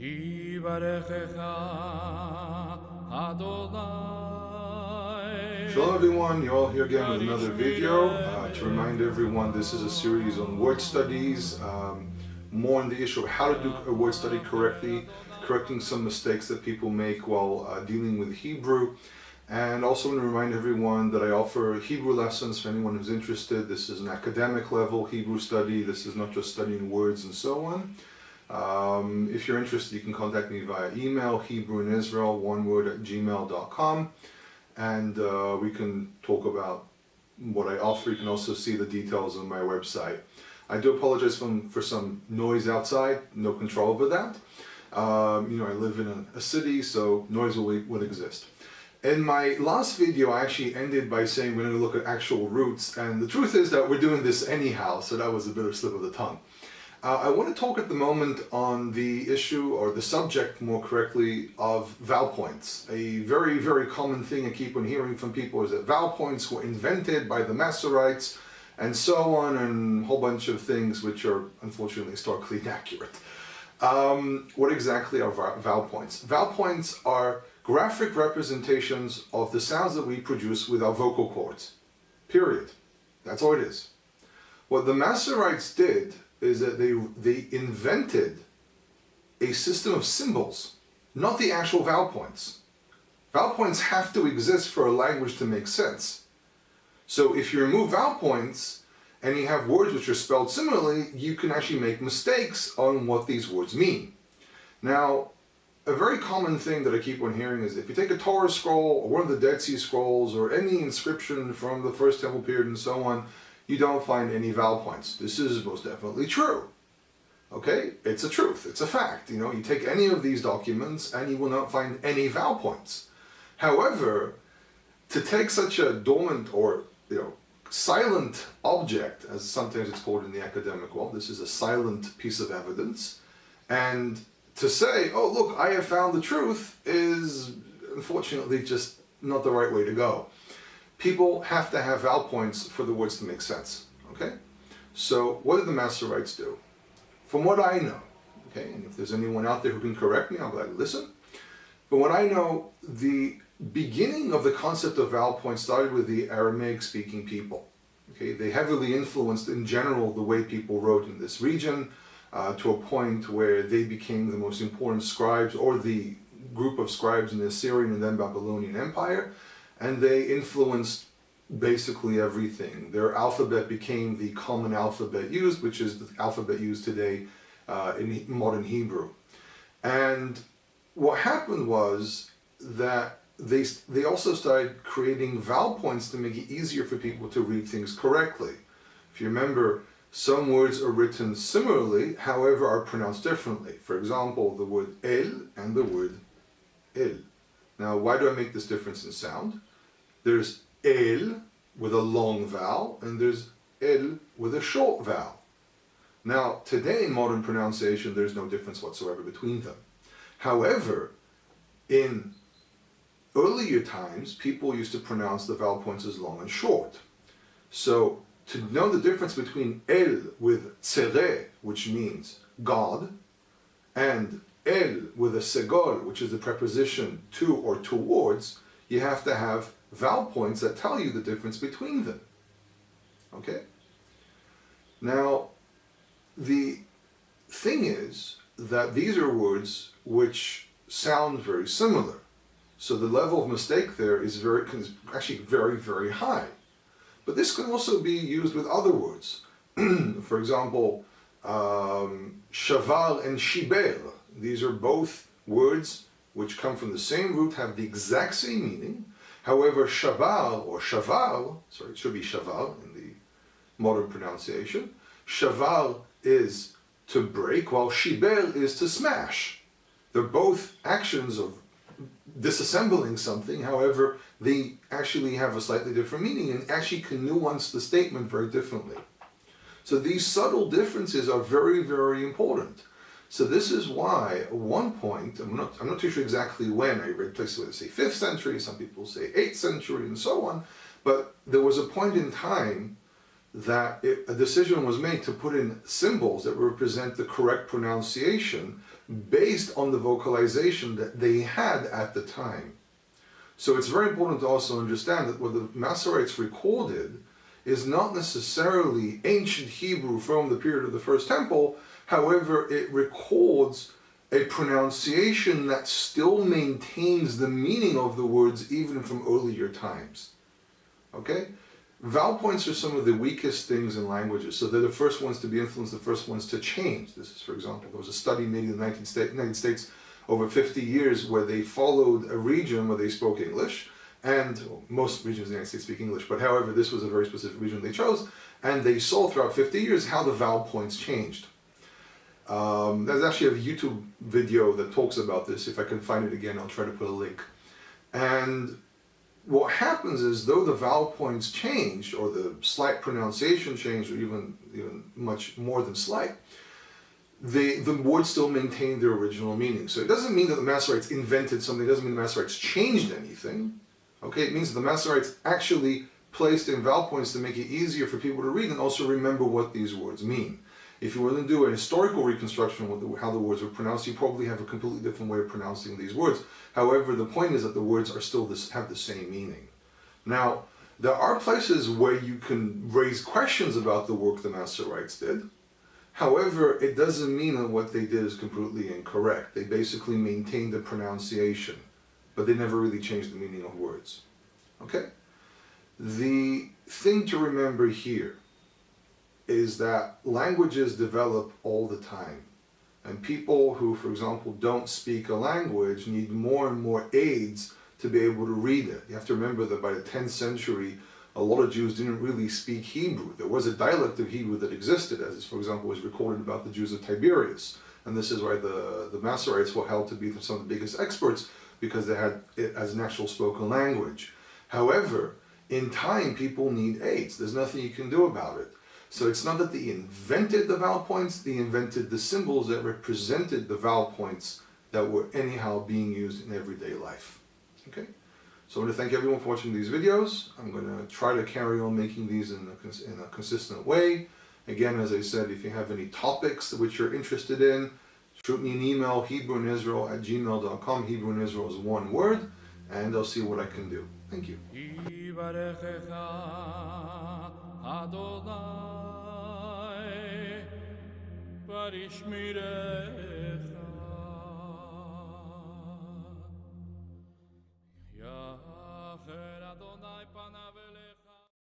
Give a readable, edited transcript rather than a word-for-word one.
Shalom everyone, you're all here again with another video. To remind everyone, this is a series on word studies, more on the issue of how to do a word study correctly, correcting some mistakes that people make while dealing with Hebrew. And also want to remind everyone that I offer Hebrew lessons for anyone who's interested. This is an academic level Hebrew study. This is not just studying words and so on. If you're interested, you can contact me via email, HebrewInIsrael, one word, @gmail.com. And we can talk about what I offer. You can also see the details on my website. I do apologize for some noise outside, no control over that. I live in a city, so noise will exist. In my last video, I actually ended by saying we're going to look at actual roots, and the truth is that we're doing this anyhow, so that was a bit of a slip of the tongue. I want to talk at the moment on the issue, or the subject more correctly, of vowel points. A very, very common thing I keep on hearing from people is that vowel points were invented by the Masoretes, and so on, and a whole bunch of things which are unfortunately historically inaccurate. What exactly are vowel points? Vowel points are graphic representations of the sounds that we produce with our vocal cords. Period. That's all it is. What the Masoretes did is that they invented a system of symbols, not the actual vowel points. Vowel points have to exist for a language to make sense. So if you remove vowel points and you have words which are spelled similarly, you can actually make mistakes on what these words mean. Now, a very common thing that I keep on hearing is if you take a Torah scroll or one of the Dead Sea Scrolls or any inscription from the First Temple period and so on, you don't find any vowel points. This is most definitely true. Okay? It's a truth. It's a fact. You take any of these documents and you will not find any vowel points. However, to take such a dormant or silent object, as sometimes it's called in the academic world, this is a silent piece of evidence, and to say, oh look, I have found the truth, is unfortunately just not the right way to go. People have to have vowel points for the words to make sense. Okay? So what did the Masoretes do? From what I know, okay, and if there's anyone out there who can correct me, I'll gladly listen. But what I know, the beginning of the concept of vowel points started with the Aramaic-speaking people. Okay? They heavily influenced, in general, the way people wrote in this region, to a point where they became the most important scribes, or the group of scribes in the Assyrian and then Babylonian Empire, and they influenced basically everything. Their alphabet became the common alphabet used, which is the alphabet used today in modern Hebrew. And what happened was that they also started creating vowel points to make it easier for people to read things correctly. If you remember, some words are written similarly, however are pronounced differently. For example, the word el and the word il. Now, why do I make this difference in sound? There's el with a long vowel, and there's el with a short vowel. Now, today in modern pronunciation, there's no difference whatsoever between them. However, in earlier times, people used to pronounce the vowel points as long and short. So, to know the difference between el with tzere, which means God, and el with a segol, which is the preposition to or towards, you have to have vowel points that tell you the difference between them. Okay? Now, the thing is that these are words which sound very similar. So the level of mistake there is actually very, very high. But this can also be used with other words. For example, shavar and shiber. These are both words which come from the same root, have the exact same meaning. However, shavar or shavar, sorry, it should be shavar in the modern pronunciation. Shavar is to break, while shiber is to smash. They're both actions of disassembling something, however, they actually have a slightly different meaning and actually can nuance the statement very differently. So these subtle differences are very, very important. So this is why, at one point, I'm not too sure exactly when, I read places where they say 5th century, some people say 8th century, and so on, but there was a point in time that a decision was made to put in symbols that represent the correct pronunciation based on the vocalization that they had at the time. So it's very important to also understand that what the Masoretes recorded is not necessarily ancient Hebrew from the period of the First Temple. However, it records a pronunciation that still maintains the meaning of the words even from earlier times. Okay? Vowel points are some of the weakest things in languages, so they're the first ones to be influenced, the first ones to change. This is, for example, there was a study made in the United States over 50 years where they followed a region where they spoke English, and well, most regions in the United States speak English, but however, this was a very specific region they chose, and they saw throughout 50 years how the vowel points changed. There's actually a YouTube video that talks about this. If I can find it again, I'll try to put a link. And what happens is, though the vowel points changed, or the slight pronunciation changed, or even much more than slight, the words still maintain their original meaning. So it doesn't mean that the Masoretes invented something, it doesn't mean the Masoretes changed anything. Okay, it means that the Masoretes actually placed in vowel points to make it easier for people to read and also remember what these words mean. If you were to do a historical reconstruction of how the words were pronounced, you probably have a completely different way of pronouncing these words. However, the point is that the words are still have the same meaning. Now, there are places where you can raise questions about the work the Masoretes did. However, it doesn't mean that what they did is completely incorrect. They basically maintained the pronunciation, but they never really changed the meaning of words. Okay? The thing to remember here is that languages develop all the time. And people who, for example, don't speak a language need more and more aids to be able to read it. You have to remember that by the 10th century, a lot of Jews didn't really speak Hebrew. There was a dialect of Hebrew that existed, as, for example, was recorded about the Jews of Tiberias. And this is why the Masoretes were held to be some of the biggest experts, because they had it as an actual spoken language. However, in time, people need aids. There's nothing you can do about it. So it's not that they invented the vowel points, they invented the symbols that represented the vowel points that were anyhow being used in everyday life. Okay? So I want to thank everyone for watching these videos. I'm going to try to carry on making these in a consistent way. Again, as I said, if you have any topics which you're interested in, shoot me an email, hebrewinisrael@gmail.com. Hebrew in Israel is one word, and I'll see what I can do. Thank you. Adonai, Varishmire.